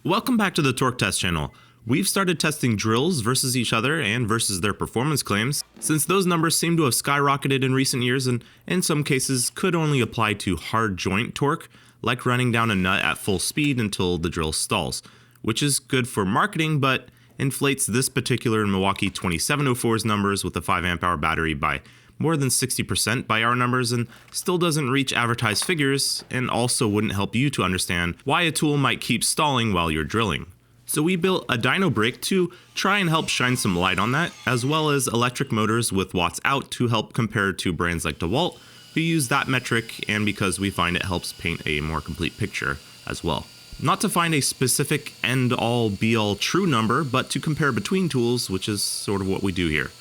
Welcome back to the Torque Test channel. We've started testing drills versus each other and versus their performance claims, since those numbers seem to have skyrocketed in recent years and in some cases could only apply to hard joint torque, like running down a nut at full speed until the drill stalls, which is good for marketing but inflates this particular Milwaukee 2704's numbers with a 5 amp hour battery by more than 60% by our numbers, and still doesn't reach advertised figures, and also wouldn't help you to understand why a tool might keep stalling while you're drilling. So we built a dyno brick to try and help shine some light on that, as well as electric motors with watts out to help compare to brands like DeWalt, who use that metric, and because we find it helps paint a more complete picture as well. Not to find a specific end-all be-all true number, but to compare between tools, which is sort of what we do here.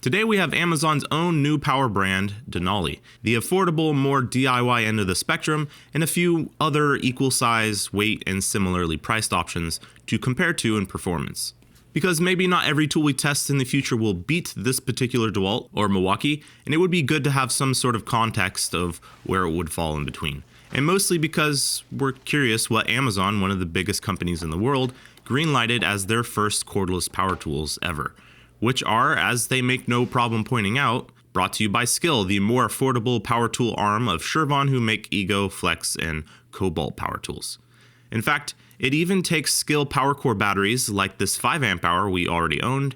Today we have Amazon's own new power brand, Denali, the affordable, more DIY end of the spectrum, and a few other equal size, weight, and similarly priced options to compare to in performance. Because maybe not every tool we test in the future will beat this particular DeWalt or Milwaukee, and it would be good to have some sort of context of where it would fall in between. And mostly because we're curious what Amazon, one of the biggest companies in the world, greenlighted as their first cordless power tools ever, which are, as they make no problem pointing out, brought to you by Skill, the more affordable power tool arm of Shervon, who make Ego, Flex, and Cobalt power tools. In fact, it even takes Skill power core batteries like this 5 amp hour we already owned,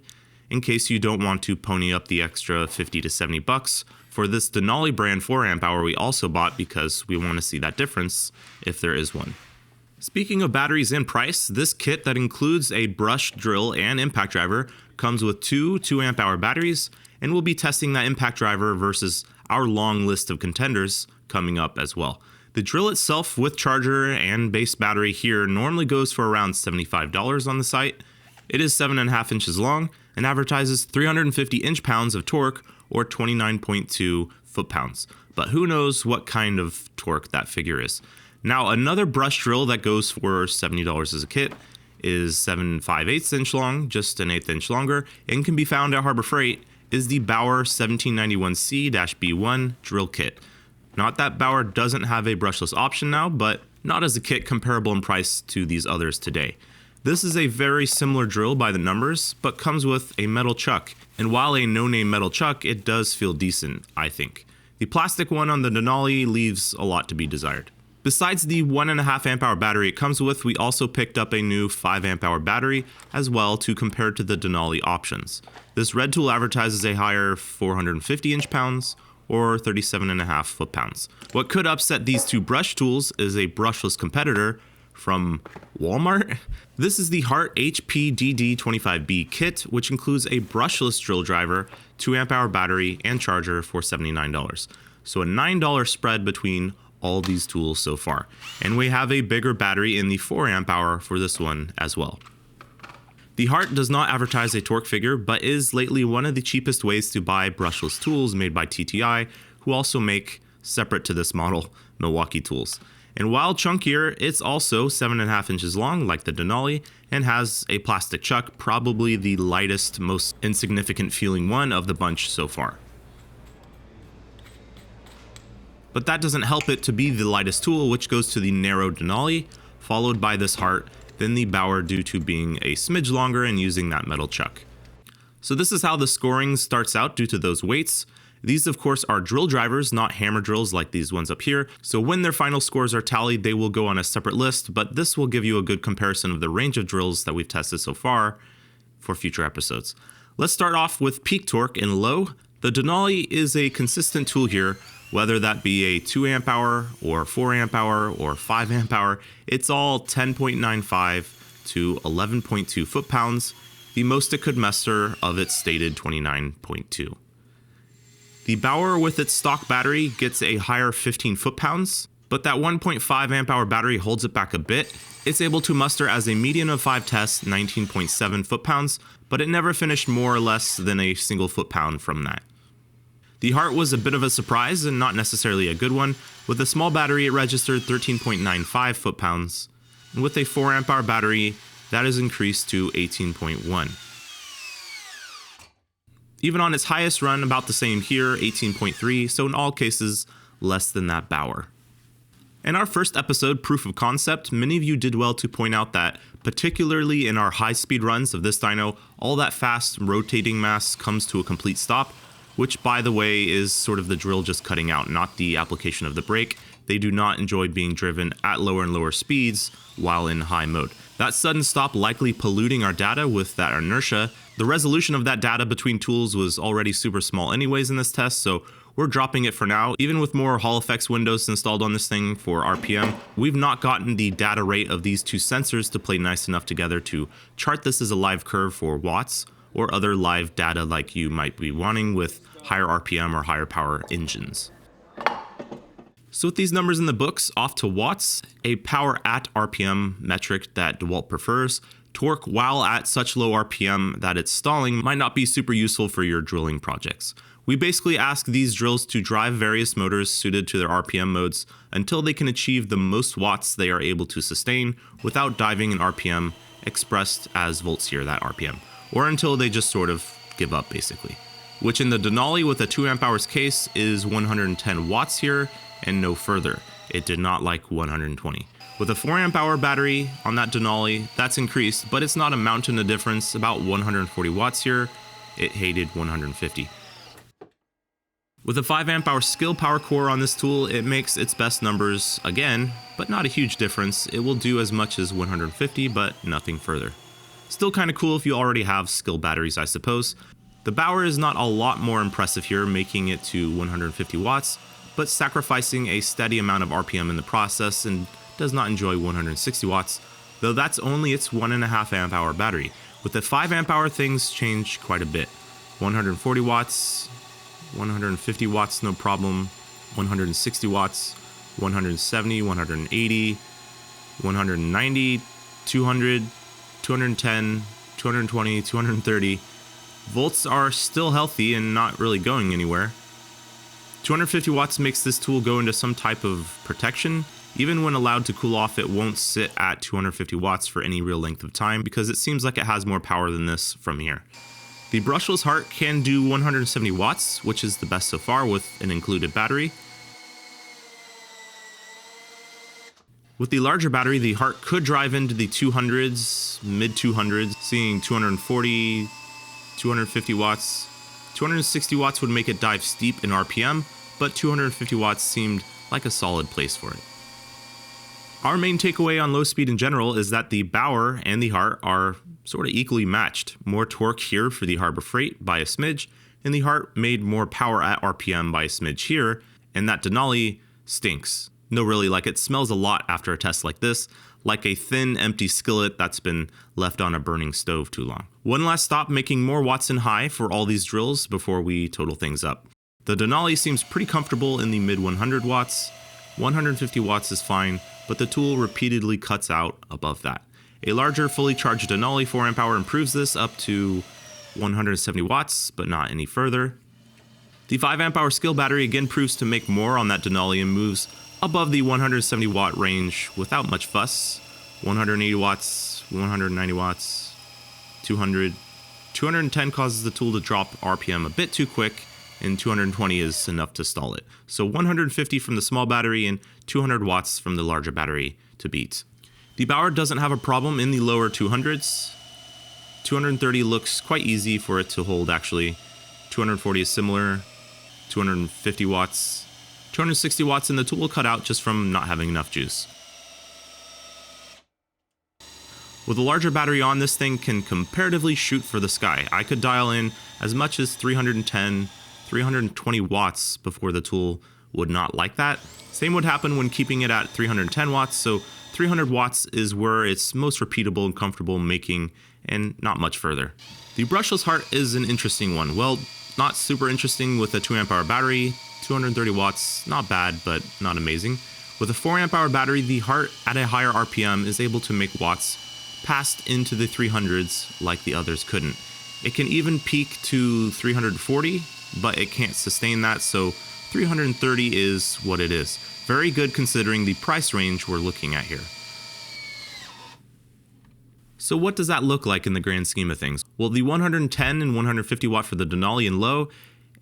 in case you don't want to pony up the extra 50 to 70 bucks for this Denali brand 4 amp hour we also bought because we want to see that difference if there is one. Speaking of batteries and price, this kit that includes a brush drill and impact driver comes with two 2 amp hour batteries, and we'll be testing that impact driver versus our long list of contenders coming up as well. The drill itself with charger and base battery here normally goes for around $75 on the site. It is 7.5 inches long and advertises 350 inch-pounds of torque or 29.2 foot-pounds, but who knows what kind of torque that figure is. Now, another brush drill that goes for $70 as a kit is 7 5/8 inch long, just an 1/8 inch longer, and can be found at Harbor Freight, is the Bauer 1791C-B1 drill kit. Not that Bauer doesn't have a brushless option now, but not as a kit comparable in price to these others today. This is a very similar drill by the numbers, but comes with a metal chuck, and while a no-name metal chuck, it does feel decent, I think. The plastic one on the Denali leaves a lot to be desired. Besides the 1.5 amp hour battery it comes with, we also picked up a new 5 amp hour battery as well to compare to the Denali options. This red tool advertises a higher 450 inch-pounds or 37.5 foot-pounds. What could upset these two brush tools is a brushless competitor from Walmart. This is the Hart HPDD25B kit, which includes a brushless drill driver, 2 amp hour battery, and charger for $79. So a $9 spread between all these tools so far, and we have a bigger battery in the 4 amp hour for this one as well. The Hart does not advertise a torque figure, but is lately one of the cheapest ways to buy brushless tools made by TTI, who also make, separate to this model, Milwaukee tools. And while chunkier, it's also 7.5 inches long like the Denali, and has a plastic chuck, probably the lightest, most insignificant feeling one of the bunch so far. But that doesn't help it to be the lightest tool, which goes to the narrow Denali, followed by this Hart, then the Bauer due to being a smidge longer and using that metal chuck. So this is how the scoring starts out due to those weights. These of course are drill drivers, not hammer drills like these ones up here, so when their final scores are tallied they will go on a separate list, but this will give you a good comparison of the range of drills that we've tested so far for future episodes. Let's start off with peak torque and low. The Denali is a consistent tool here, whether that be a 2 amp hour or 4 amp hour or 5 amp hour, it's all 10.95 to 11.2 foot-pounds, the most it could muster of its stated 29.2. The Bauer with its stock battery gets a higher 15 foot-pounds, but that 1.5 amp hour battery holds it back a bit. It's able to muster as a median of 5 tests 19.7 foot-pounds, but it never finished more or less than a single foot-pound from that. The Hart was a bit of a surprise and not necessarily a good one. With a small battery it registered 13.95 foot-pounds, and with a 4 amp hour battery that is increased to 18.1. Even on its highest run, about the same here, 18.3, so in all cases less than that Bauer. In our first episode, Proof of Concept, many of you did well to point out that, particularly in our high-speed runs of this dyno, all that fast rotating mass comes to a complete stop, which, by the way, is sort of the drill just cutting out, not the application of the brake. They do not enjoy being driven at lower and lower speeds while in high mode. That sudden stop likely polluting our data with that inertia. The resolution of that data between tools was already super small anyways in this test, so we're dropping it for now. Even with more Hall effects windows installed on this thing for RPM, we've not gotten the data rate of these two sensors to play nice enough together to chart this as a live curve for watts or other live data like you might be wanting with higher RPM or higher power engines. So with these numbers in the books, off to watts, a power at RPM metric that DeWalt prefers. Torque while at such low RPM that it's stalling might not be super useful for your drilling projects. We basically ask these drills to drive various motors suited to their RPM modes until they can achieve the most watts they are able to sustain without diving in RPM, expressed as volts here, that RPM, or until they just sort of give up basically. Which in the Denali with a 2 amp hours case is 110 watts here and no further. It did not like 120. With a 4 amp hour battery on that Denali, that's increased, but it's not a mountain of difference, about 140 watts here. It hated 150. With a 5 amp hour skill power core on this tool, it makes its best numbers again, but not a huge difference. It will do as much as 150, but nothing further. Still kind of cool if you already have skill batteries, I suppose. The Bauer is not a lot more impressive here, making it to 150 watts, but sacrificing a steady amount of RPM in the process and does not enjoy 160 watts, though that's only its 1.5 amp hour battery. With the 5 amp hour, things change quite a bit. 140 watts, 150 watts, no problem, 160 watts, 170, 180, 190, 200, 210, 220, 230. Volts are still healthy and not really going anywhere. 250 watts makes this tool go into some type of protection. Even when allowed to cool off, it won't sit at 250 watts for any real length of time because it seems like it has more power than this from here. The brushless heart can do 170 watts, which is the best so far with an included battery. With the larger battery, the heart could drive into the 200s, mid 200s, seeing 240, 250 watts. 260 watts would make it dive steep in RPM, but 250 watts seemed like a solid place for it. Our main takeaway on low speed in general is that the Bauer and the Heart are sort of equally matched. More torque here for the Harbor Freight by a smidge, and the Heart made more power at RPM by a smidge here, and that Denali stinks. No, really, like it smells a lot after a test like this, like a thin, empty skillet that's been left on a burning stove too long. One last stop, making more watts in high for all these drills before we total things up. The Denali seems pretty comfortable in the mid 100 watts. 150 watts is fine, but the tool repeatedly cuts out above that. A larger fully charged Denali 4 amp hour improves this up to 170 watts, but not any further. The 5 amp hour skill battery again proves to make more on that Denali and moves above the 170 watt range without much fuss. 180 watts, 190 watts, 200. 210 causes the tool to drop RPM a bit too quick, and 220 is enough to stall it. So 150 from the small battery and 200 watts from the larger battery to beat. The Bauer doesn't have a problem in the lower 200s. 230 looks quite easy for it to hold actually. 240 is similar. 250 watts. 260 watts, and the tool will cut out just from not having enough juice. With a larger battery on, this thing can comparatively shoot for the sky. I could dial in as much as 310, 320 watts before the tool would not like that. Same would happen when keeping it at 310 watts, so 300 watts is where it's most repeatable and comfortable making, and not much further. The brushless Heart is an interesting one. Well, not super interesting with a 2 amp hour battery. 230 watts, not bad, but not amazing. With a 4 amp hour battery, the Heart at a higher RPM is able to make watts past into the 300s like the others couldn't. It can even peak to 340, but it can't sustain that, so 330 is what it is. Very good considering the price range we're looking at here. So what does that look like in the grand scheme of things? Well, the 110 and 150 watt for the Denali in low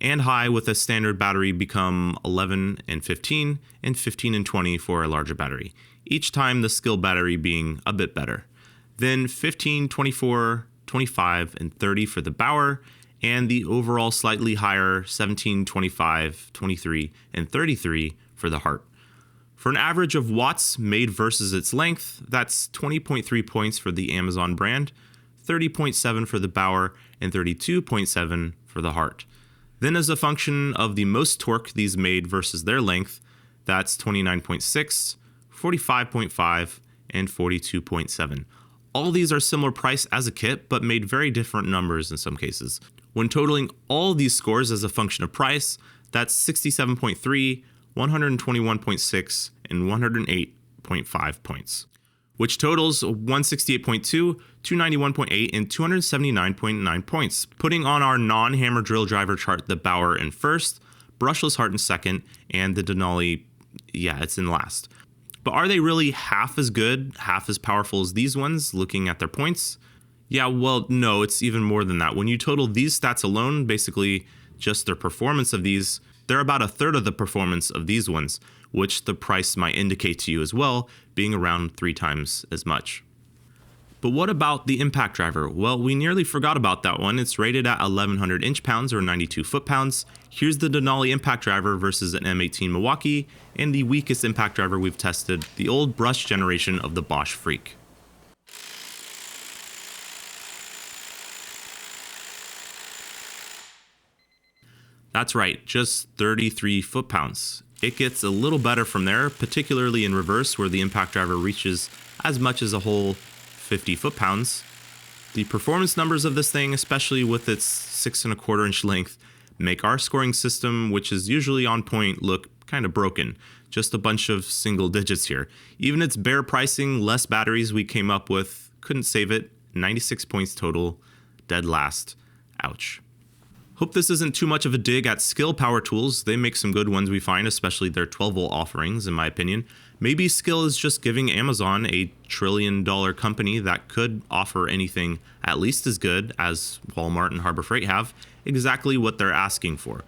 and high with a standard battery become 11 and 15, and 15 and 20 for a larger battery, each time the skill battery being a bit better. Then 15, 24, 25, and 30 for the Bauer, and the overall slightly higher 17, 25, 23, and 33 for the Hart. For an average of watts made versus its length, that's 20.3 points for the Amazon brand, 30.7 for the Bauer, and 32.7 for the Hart. Then as a function of the most torque these made versus their length, that's 29.6, 45.5, and 42.7. All these are similar price as a kit, but made very different numbers in some cases. When totaling all these scores as a function of price, that's 67.3, 121.6, and 108.5 points, which totals 168.2, 291.8, and 279.9 points, putting on our non-hammer drill driver chart the Bauer in first, brushless Hart in second, and the Denali, it's in last. But are they really half as good, half as powerful as these ones, looking at their points? Yeah, well, no, it's even more than that. When you total these stats alone, basically just their performance of these, they're about a third of the performance of these ones, which the price might indicate to you as well, being around 3 times as much. But what about the impact driver? Well, we nearly forgot about that one. It's rated at 1100 inch-pounds or 92 foot-pounds. Here's the Denali impact driver versus an M18 Milwaukee, and the weakest impact driver we've tested, the old brush generation of the Bosch Freak. That's right, just 33 foot-pounds. It gets a little better from there, particularly in reverse where the impact driver reaches as much as a whole 50 foot-pounds. The performance numbers of this thing, especially with its 6¼ inch length, make our scoring system, which is usually on point, look kind of broken. Just a bunch of single digits here. Even its bare pricing, less batteries we came up with, couldn't save it. 96 points total, dead last. Ouch. Hope this isn't too much of a dig at Skill Power Tools. They make some good ones we find, especially their 12-volt offerings, in my opinion. Maybe Skill is just giving Amazon, a trillion-dollar company that could offer anything at least as good as Walmart and Harbor Freight have, exactly what they're asking for.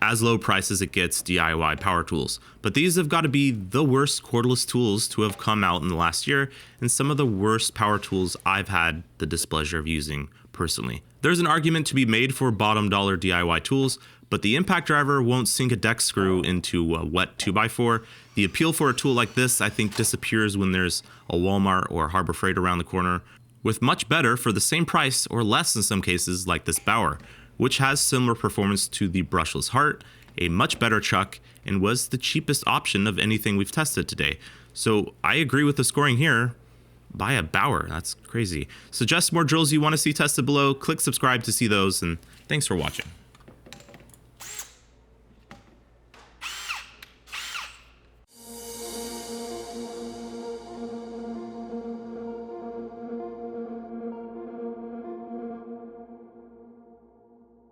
As low price as it gets DIY power tools. But these have got to be the worst cordless tools to have come out in the last year, and some of the worst power tools I've had the displeasure of using personally. There's an argument to be made for bottom dollar DIY tools, but the impact driver won't sink a deck screw into a wet 2x4. The appeal for a tool like this, I think, disappears when there's a Walmart or Harbor Freight around the corner, with much better for the same price or less in some cases, like this Bauer, which has similar performance to the brushless Hart, a much better chuck, and was the cheapest option of anything we've tested today. So I agree with the scoring here. Buy a Bauer, that's crazy. Suggest more drills you want to see tested below, click subscribe to see those, and thanks for watching.